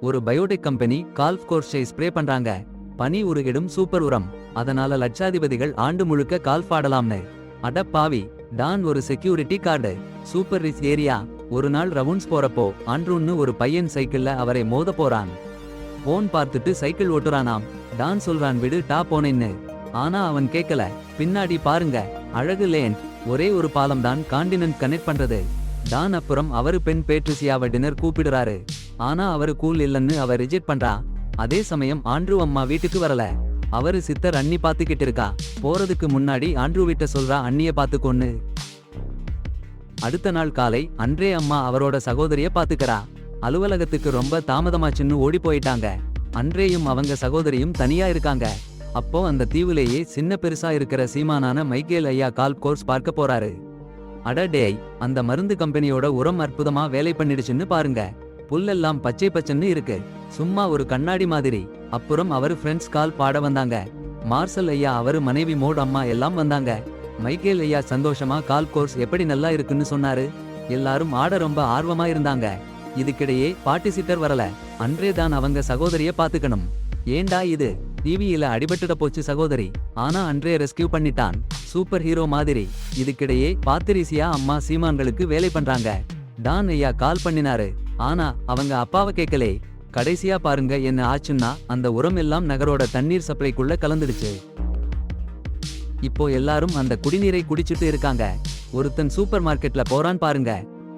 ஒரு Biotech company golf கோர்ஸை spray பண்றாங்க. பனி உருகிடும் சூப்பர் உரம். அதனால லட்சாதிபதிகள் ஆண்டு முழுக்க கால்ஃப் ஆடலாம்னு. அட பாவி, டான் ஒரு security guard. Super rich area. ஒரு நாள் ரவுண்ட்ஸ் போறப்போ ஆண்ட்ரூன்னு ஒரு பையன் சைக்கிள்ல அவரை மோத போறான். போன் பார்த்துட்டு சைக்கிள் ஓட்டுறானாம். டான் சொல்றான், விடு டா போனேன்னு. ஆனா அவன் கேட்கல. பின்னாடி பாருங்க, அழகு லேண்ட். ஒரே ஒரு பாலம் தான் காண்டினென்ட் கனெக்ட் பண்றது. டான் அப்புறம் அவரு பெண் பேட்ரிசியாவை டின்னர் கூப்பிடுறாரு. ஆனா அவரு கூல் இல்லன்னு அவ ரிஜெக்ட் பண்றா. அதே சமயம் ஆண்ட்ரூ அம்மா வீட்டுக்கு வரல. அவரு சித்தர் அண்ணி பாத்துக்கிட்டு இருக்கா. போறதுக்கு முன்னாடி ஆண்ட்ரூ வீட்ட சொல்றா, அண்ணிய பாத்துக்கொன்னு. அடுத்த நாள் காலை அன்றே அம்மா அவரோட சகோதரிய பாத்துக்கறா. அலுவலகத்துக்கு ரொம்ப தாமதமாச்சுன்னு ஓடி போயிட்டாங்க. அன்றேயும் அவங்க சகோதரியும் தனியா இருக்காங்க. அப்போ அந்த தீவுலேயே சின்ன பெருசா இருக்கிற சீமானான மைக்கேல் ஐயா கால்ஃப் கோர்ஸ் பார்க்க போறாரு. அட டேய், அந்த மருந்து கம்பெனியோட உரம் அற்புதமா வேலை பண்ணிடுச்சுன்னு பாருங்க. புல்லெல்லாம் பச்சை பச்சைன்னு இருக்கு, சும்மா ஒரு கண்ணாடி மாதிரி. அப்புறம் அவரு ஃப்ரெண்ட்ஸ் கால் பாட வந்தாங்க. மார்சல் ஐயா அவரு மனைவி மோட் அம்மா எல்லாம் வந்தாங்க. மைக்கேல் ஐயா சந்தோஷமா கால்ஃப் கோர்ஸ் எப்படி நல்லா இருக்குன்னு சொன்னாரு. எல்லாரும் ஆட ரொம்ப ஆர்வமா இருந்தாங்க. இதுக்கிடையே பார்ட்டிசிட்டர் வரல. அன்றே தான் அவங்க சகோதரிய பாத்துக்கணும். ஏண்டா இது, டிவியில அடிபட்டுட போச்சு சகோதரி. ஆனா அன்றே ரெஸ்கியூ பண்ணிட்டான், சூப்பர் ஹீரோ மாதிரி. இதுக்கிடையே பாத்திரிசியா அம்மா சீமான்களுக்கு வேலை பண்றாங்க. டான் ஐயா கால் பண்ணினாரு. ஆனா அவங்க அப்பாவை கேட்கலே. கடைசியா பாருங்க என்ன ஆச்சுன்னா, அந்த உரம் எல்லாம் நகரோட தண்ணீர் சப்ளைக்குள்ள கலந்துடுச்சு. இப்போ எல்லாரும் அந்த குடிநீரை குடிச்சிட்டு இருக்காங்க. ஒருத்தன் சூப்பர் மார்க்கெட்ல போறான் பாருங்க.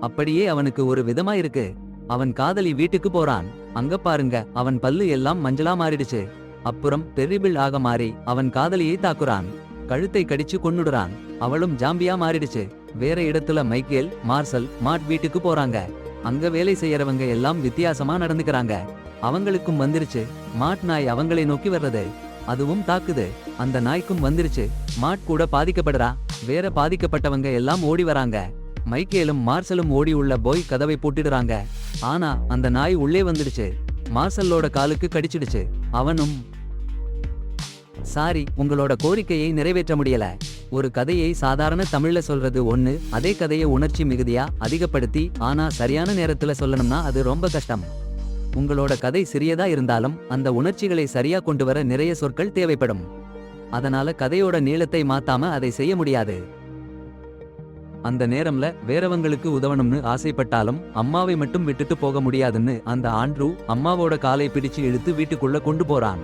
அப்படியே அவனுக்கு ஒரு விதமா இருக்கு. அவன் காதலி வீட்டுக்கு போறான். அங்க பாருங்க, அவன் பல்லு எல்லாம் மஞ்சளா மாறிடுச்சு. அப்புறம் டெரிபிள் ஆக மாறி அவன் காதலியை தாக்குறான். கழுத்தை கடிச்சு கொன்னுடுறான். அவளும் ஜாம்பியா மாறிடுச்சு. வேற இடத்துல மைக்கேல், மார்சல், மாட் வீட்டுக்கு போறாங்க. அங்க வேலை செய்யறவங்க எல்லாம் வித்தியாசமா நடந்துக்கிறாங்க. அவங்களுக்கும் வந்துருச்சு. மாட் நாய் அவங்களை நோக்கி வர்றது. அதுவும் தாக்குது. அந்த நாய்க்கும் வந்துருச்சு. மாட் கூட பாதிக்கப்படுறா. வேற பாதிக்கப்பட்டவங்க எல்லாம் ஓடி வராங்க. மைக்கேலும் மார்சலும் ஓடி உள்ள போய் கதவை பூட்டிடுறாங்க. ஆனா அந்த நாய் உள்ளே வந்துடுச்சு. மார்சல்லோட காலுக்கு கடிச்சிடுச்சு. அவனும், சாரி, உங்களோட கோரிக்கையை நிறைவேற்ற முடியல. ஒரு கதையை சாதாரண தமிழ்ல சொல்றது ஒண்ணு, அதே கதையை உணர்ச்சி மிகுதியா அதிகப்படுத்தி ஆனா சரியான நேரத்துல சொல்லணும்னா அது ரொம்ப கஷ்டம். உங்களோட கதை சிறியதா இருந்தாலும் அந்த உணர்ச்சிகளை சரியா கொண்டு வர நிறைய சொற்கள் தேவைப்படும். அதனால கதையோட நீளத்தை மாத்தாம அதை செய்ய முடியாது. அந்த நேரம்ல வேறவங்களுக்கு உதவணும்னு ஆசைப்பட்டாலும் அம்மாவை மட்டும் விட்டுட்டு போக முடியாதுன்னு அந்த ஆண்ட்ரூ அம்மாவோட காலை பிடிச்சு இழுத்து வீட்டுக்குள்ள கொண்டு போறான்.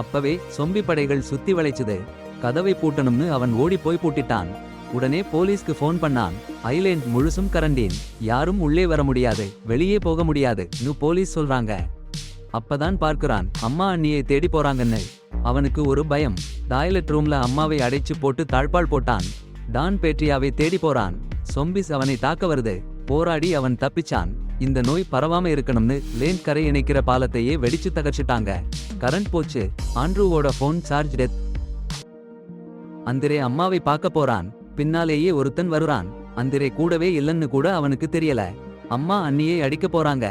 அப்பவே சொம்பி படைகள் சுத்தி வளைச்சுது. கதவை பூட்டணும்னு அவன் ஓடி போய் பூட்டிட்டான். உடனே போலீஸ்க்கு போன் பண்ணான். ஐலேண்ட் முழுசும் கரண்டீன், யாரும் உள்ளே வர முடியாது, வெளியே போக முடியாது போலீஸ் சொல்றாங்க. அப்பதான் பார்க்கிறான், அம்மா அண்ணியை தேடி போறாங்கன்னு. அவனுக்கு ஒரு பயம். டாய்லெட் ரூம்ல அம்மாவை அடைச்சு போட்டு தாழ்பால் போட்டான். டான் பேட்ரியாவை தேடி போறான். சொம்பிஸ் அவனை தாக்க வருது. போராடி அவன் தப்பிச்சான். இந்த நோய் பரவாம இருக்கணும்னு லேண்ட் கரை இணைக்கிற பாலத்தையே வெடிச்சு தகர்ச்சிட்டாங்க. கரண்ட் போச்சு. ஆண்ட்ரூவோட போன் சார்ஜ் டெத். அந்திரே அம்மாவை பார்க்க போறான். பின்னாலேயே ஒருத்தன் வருறான். அந்திரே கூடவே இல்லன்னு கூட அவனுக்கு தெரியல. அம்மா அண்ணியை அடிக்க போறாங்க.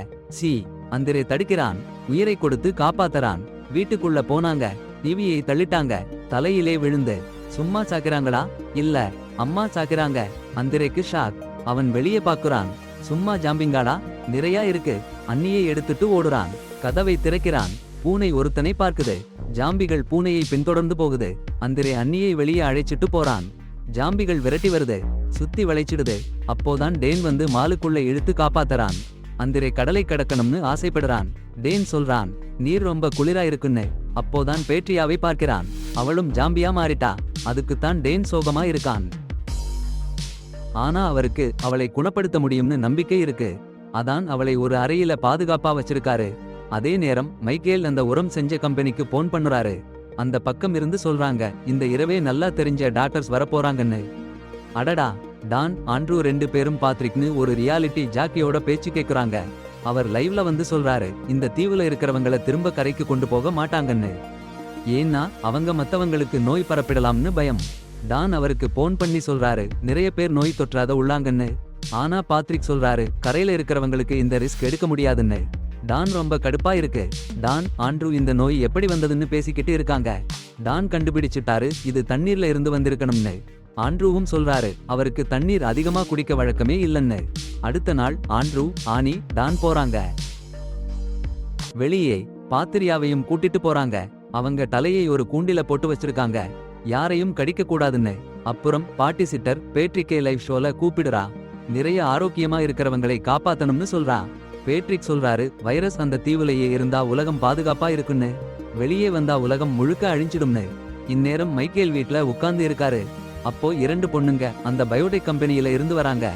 அந்திரே தடுக்கிறான். உயிரை கொடுத்து காப்பாத்தறான். வீட்டுக்குள்ள போனாங்க. டிவியை தள்ளிட்டாங்க. தலையிலே விழுந்து. சும்மா சாக்குறாங்களா? இல்ல, அம்மா சாக்குறாங்க. அந்திரேக்கு ஷாக். அவன் வெளியே பாக்குறான். சும்மா ஜாம்பிங்காடா, நிறைய இருக்கு. அண்ணியை எடுத்துட்டு ஓடுறான். கதவை திறக்கிறான். பூனை ஒருத்தனை பார்க்குது. ஜாம்பிகள் பூனையை பின்தொடர்ந்து போகுது. அந்திரே அண்ணியை வெளியே அழைச்சிட்டு போறான். ஜாம்பிகள் விரட்டி வருது. சுத்தி வளைச்சிடுது. அப்போதான் டேன் வந்து மாலுக்குள்ள இழுத்து காப்பாத்தறான். அந்திரே கடலை கடக்கணும்னு ஆசைப்படுறான். டேன் சொல்றான், நீர் ரொம்ப குளிரா இருக்குன்னு. அப்போதான் பேட்ரியாவை பார்க்கிறான். அவளும் ஜாம்பியா மாறிட்டா. அதுக்குத்தான் டேன் சோகமா இருக்கான். ஆனா அவருக்கு அவளை குணப்படுத்த முடியும்னு நம்பிக்கை இருக்கு. அதான் அவளை ஒரு அறையில பாதுகாப்பா வச்சிருக்காரு. அதே நேரம் மைக்கேல் அந்த உரம் செஞ்ச கம்பெனிக்கு போன் பண்ணுறாரு. அந்த பக்கம் இருந்து சொல்றாங்க, இந்த இரவே நல்லா தெரிஞ்ச டாக்டர்ஸ் வரப்போறாங்கன்னு. அடடா, டான், ஆண்ட்ரூ ரெண்டு பேரும் பாத்ரிக்னு ஒரு ரியாலிட்டி ஜாக்கியோட பேச்சு கேக்குறாங்க. அவர் லைவ்ல வந்து சொல்றாரு, இந்த தீவுல இருக்கிறவங்கள திரும்ப கரைக்கு கொண்டு போக மாட்டாங்கன்னு. ஏன்னா அவங்க மத்தவங்களுக்கு நோய் பரப்பிடலாம்னு பயம். டான் அவருக்கு போன் பண்ணி சொல்றாரு, நிறைய பேர் நோய் தொற்றாத உள்ளாங்கன்னு. ஆனா பாத்ரிக் சொல்றாரு, கரையில இருக்கிறவங்களுக்கு இந்த ரிஸ்க் எடுக்க முடியாதுன்னு. டான் ரொம்ப கடுப்பா இருக்கு. டான், ஆண்ட்ரூ இந்த நோய் எப்படி வந்ததுன்னு பேசிக்கிட்டு இருக்காங்க. டான் கண்டுபிடிச்சிட்டாரு, இது தண்ணீர்ல இருந்து வந்திருக்கணும்னு. ஆண்ட்ரூவும் சொல்றாரு, அவருக்கு தண்ணீர் அதிகமா குடிக்க வழக்கமே இல்லைன்னு. அடுத்த நாள் ஆண்ட்ரூ, ஆனி, டான் போறாங்க. வெளியே பாத்திரியாவையும் கூட்டிட்டு போறாங்க. அவங்க தலையை ஒரு கூண்டில போட்டு வச்சிருக்காங்க, யாரையும் கடிக்க கூடாதுன்னு. அப்புறம் பாட்டி சிட்டர் பேட்ரிக்கே லைவ் ஷோல கூப்பிடுறா. நிறைய ஆரோக்கியமா இருக்கிறவங்களை காப்பாத்தணும்னு சொல்றா. பேட்ரிக் சொல்றாரு, வைரஸ் அந்த தீவுலையே இருந்தா உலகம் பாதுகாப்பா இருக்குன்னு, வெளியே வந்தா உலகம் முழுக்க அழிஞ்சிடும்னு. இந்நேரம் மைக்கேல் வீட்ல உட்கார்ந்து இருக்காரு. அப்போ 2 பொண்ணுங்க அந்த பயோடெக் கம்பெனியில இருந்து வராங்க.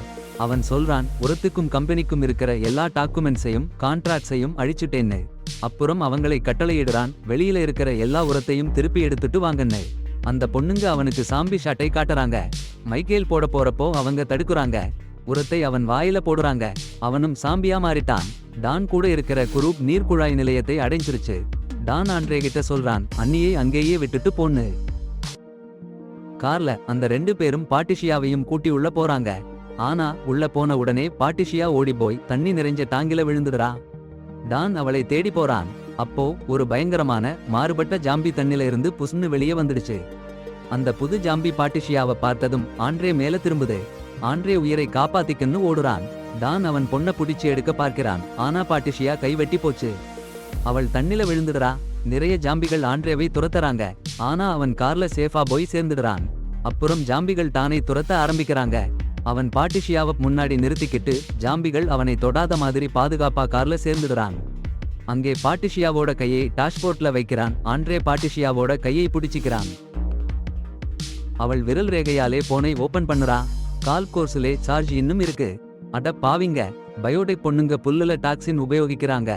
அவன் சொல்றான், உரத்துக்கும் கம்பெனிக்கும் இருக்கிற எல்லா டாக்குமெண்ட்ஸையும் கான்ட்ராக்ட்ஸையும் அழிச்சுட்டேன்னு. அப்புறம் அவங்களை கட்டளையிடுறான், வெளியில இருக்கிற எல்லா உரத்தையும் திருப்பி எடுத்துட்டு வாங்கன்னு. அந்த பொண்ணுங்க அவனுக்கு சாம்பி ஷாட்டை காட்டுறாங்க. மைக்கேல் போட போறப்போ அவங்க தடுக்குறாங்க. உரத்தை அவன் வாயில போடுறாங்க. அவனும் சாம்பியா மாறிட்டான். டான் கூட இருக்கிற குரூப் நீர்க்குழாய் நிலையத்தை அடைஞ்சிருச்சு. டான் ஆண்ட்ரே கிட்ட சொல்றான், அண்ணியை அங்கேயே விட்டுட்டு போன்னு. கார்ல அந்த 2 பேரும் பாட்டிஷியாவையும் கூட்டி உள்ள போறாங்க. ஆனா உள்ள போன உடனே பாட்டிஷியா ஓடி போய் தண்ணி நிறைஞ்ச டாங்கில விழுந்துடுறா. டான் அவளை தேடி போறான். அப்போ ஒரு பயங்கரமான மாறுபட்ட ஜாம்பி தண்ணில இருந்து புசுன்னு வெளியே வந்துடுச்சு. அந்த புது ஜாம்பி பாட்டிஷியாவை பார்த்ததும் ஆண்ட்ரே மேல திரும்புது. ஆண்ட்ரே உயிரை காப்பாத்திக்கன்னு ஓடுறான். டான் அவன் பொண்ண புடிச்சு எடுக்க பார்க்கிறான். ஆனா பாட்டிஷியா கைவெட்டி போச்சு. அவள் தண்ணில விழுந்துடுறா. நிறைய ஜாம்பிகள் ஆண்ட்ரேவை துரத்துறாங்க. ஆனா அவன் கார்ல சேஃபா போய் சேர்ந்துடுறான். அப்புறம் ஜாம்பிகள் டானை துரத்த ஆரம்பிக்கிறாங்க. அவன் பாட்டிஷியாவை முன்னாடி நிறுத்திக்கிட்டு ஜாம்பிகள் அவனை தொடாத மாதிரி பாதுகாப்பா கார்ல சேர்ந்துடுறான். அங்கே பாட்டிஷியாவோட கையை டாஷ்போர்ட்ல வைக்கிறான். ஆண்ட்ரே பாட்டிஷியாவோட கையை பிடிச்சிக்கிறான். அவள் விரல் ரேகையாலே போனை ஓபன் பண்ணுறா. கால் கோர்ஸ்லே சார்ஜ் இன்னும் இருக்கு. அட பாவிங்க, பயோடெக் பொண்ணுங்க புல்லுல டாக்ஸின் உபயோகிக்கிறாங்க.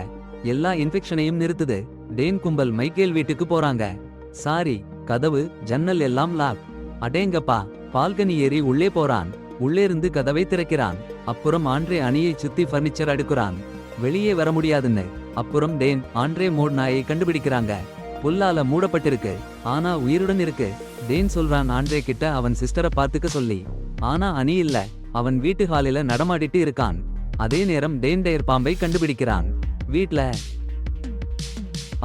எல்லா இன்ஃபெக்ஷனையும் நிறுத்துது. டேன் கும்பல் மைக்கேல் வீட்டுக்கு போறாங்க. சாரி, கதவு ஜன்னல் எல்லாம் லாக். அடேங்கப்பா, பால்கனி ஏறி உள்ளே போறான். உள்ளேருந்து கதவை திறக்கிறான். அப்புறம் ஆண்ட்ரே அணியை சுத்தி பர்னிச்சர் அடுக்குறான். வெளியே வர முடியாதுன்னு. அப்புறம் டேன் ஆண்ட்ரே மோட் நாயை கண்டுபிடிக்கிறாங்க. புல்லால மூடப்பட்டிருக்கு, ஆனா உயிருடன் இருக்கு. டேன் சொல்றான் ஆண்ட்ரே கிட்ட அவன் சிஸ்டரை பார்த்துக்க சொல்லி. ஆனா அணி இல்ல, அவன் வீட்டு ஹாலில நடமாடிட்டு இருக்கான். அதே நேரம் டேன் டயர் பாம்பை கண்டுபிடிக்கிறான் வீட்ல.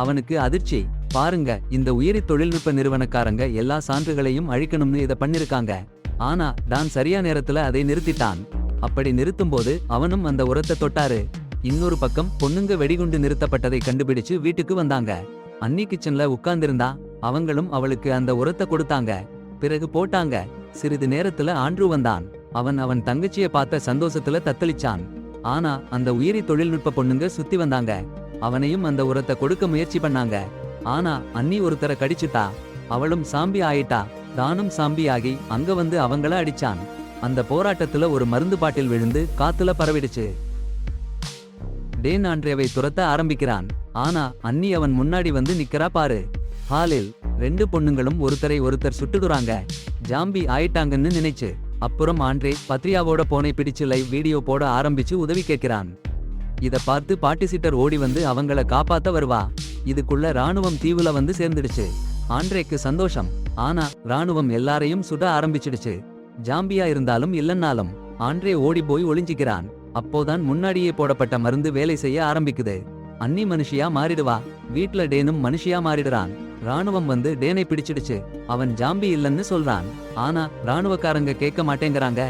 அவனுக்கு அதிர்ச்சி. பாருங்க, இந்த உயிரி தொழில்நுட்ப நிறுவனக்காரங்க எல்லா சான்றுகளையும் அழிக்கணும்னு இதை பண்ணிருக்காங்க. ஆனா டான் சரியா நேரத்துல அதை நிறுத்திட்டான். அப்படி நிறுத்தும்போது அவனும் அந்த உரத்தை தொட்டாரு. இன்னொரு பக்கம் பொண்ணுங்க வெடிகுண்டு நிறுத்தப்பட்டதை கண்டுபிடிச்சு வீட்டுக்கு வந்தாங்க. அன்னி கிச்சன்ல உட்கார்ந்திருந்தா. அவங்களும் அவளுக்கு அந்த உரத்தை கொடுத்தாங்க. பிறகு போட்டாங்க. சிறிது நேரத்துல ஆண்ட்ரூ வந்தான். அவன் தங்கச்சிய பார்த்த சந்தோஷத்துல தத்தளிச்சான். ஆனா அந்த உயிரி தொழில்நுட்ப பொண்ணுங்க சுத்தி வந்தாங்க. அவனையும் அந்த உரத்தை கொடுக்க முயற்சி பண்ணாங்க. ஆனா அன்னி ஒருத்தரை கடிச்சுட்டா. அவளும் சாம்பி ஆயிட்டா. தானும் சாம்பி ஆகி அங்க வந்து அவங்கள அடிச்சான். அந்த போராட்டத்துல ஒரு மருந்து பாட்டில் விழுந்து காத்துல பரவிடுச்சு. டேன் ஆண்ட்ரேவை துரத்த ஆரம்பிக்கிறான். ஆனா அன்னி அவன் முன்னாடி வந்து நிக்கிறா பாரு. ஹாலில் 2 பொண்ணுங்களும் ஒருத்தரை ஒருத்தர் சுட்டுடுறாங்க. ஜாம்பி ஆயிட்டாங்கன்னு நினைச்சு. அப்புறம் ஆண்ட்ரே பத்ரியாவோட போனை பிடிச்சு லைவ் வீடியோ போட ஆரம்பிச்சு உதவி கேட்கிறான். இத பார்த்து பாட்டிசிட்டர் ஓடி வந்து அவங்கள காப்பாத்த வருவா. இதுக்குள்ள ராணுவம் தீவுல வந்து சேர்ந்துடுச்சு. ஆண்ட்ரேக்கு சந்தோஷம். ஆனா ராணுவம் எல்லாரையும் சுட ஆரம்பிச்சிடுச்சு. ஜாம்பியா இருந்தாலும் இல்லன்னாலும் ஆண்ட்ரே ஓடி போய் ஒளிஞ்சிக்கிறான். அப்போதான் முன்னாடியே போடப்பட்ட மருந்து வேலை செய்ய ஆரம்பிக்குது. அன்னி மனுஷியா மாறிடுவா. வீட்ல டேனும் மனுஷியா மாறிடுறான். ராணுவம் வந்து டேனை பிடிச்சிடுச்சு. அவன் ஜாம்பி இல்லன்னு சொல்றான். ஆனா ராணுவக்காரங்க கேட்க மாட்டேங்கிறாங்க.